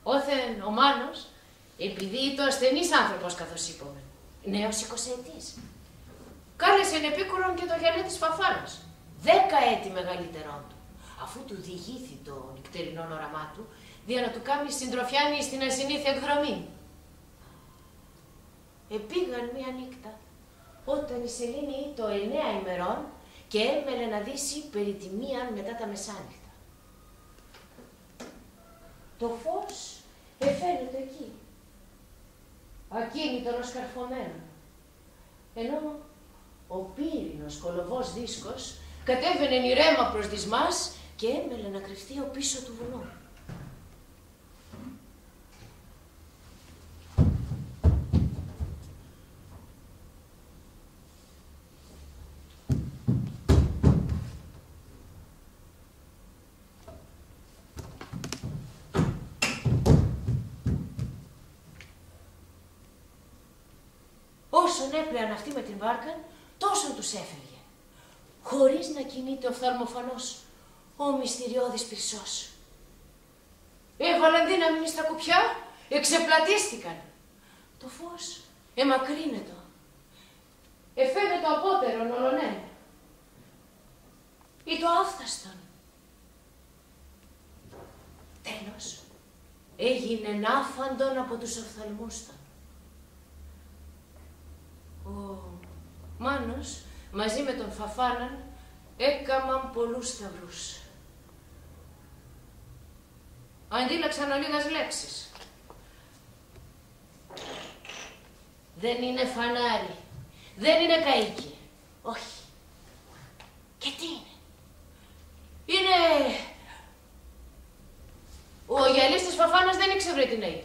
Όθεν ο Μάνος, επειδή το ασθενής άνθρωπος καθώς είπαμε, νέος 20ετής, κάλεσε επίκουρον και το γυαλί της Φαφάνας, 10 έτη μεγαλύτερον του, αφού του διηγήθη το νυχτερινό όραμά του, δια να του κάνει συντροφιάνη στην ασυνήθεια εκδρομή. Επήγαν μία νύχτα, όταν η σελήνη το 9 ημερών και έμελε να δύσει περί τη μίαν μετά τα μεσάνυχτα. Το φως εφαίνεται εκεί, ακίνητον ως καρφωμένο, ενώ ο πύρινος κολοβός δίσκος κατέβαινε ηρέμα προς δυσμάς και έμελε να κρυφτεί ο πίσω του βουνού. Όσον έπλεαν αυτοί με την βάρκα, τόσον τους έφευγε, χωρίς να κινείται ο φθαρμοφανός, ο μυστηριώδης πυρσός. Έβαλαν δύναμη στα κουπιά, εξεπλατίστηκαν. Το φως εμακρύνετο, εφαίνεται το απότερον ολονέν, ή το άφθαστον. Τέλος, έγινε άφαντον από τους οφθαλμούς των. Ο Μάνος, μαζί με τον Φαφάναν, έκαμαν πολλούς σταυρούς. Αντίλαξαν ολίγας λέξεις. Δεν είναι φανάρι, δεν είναι καΐκι. Όχι. Και τι είναι? Είναι... Ο γυαλίς της Φαφάνας δεν ήξερε τι να είπε.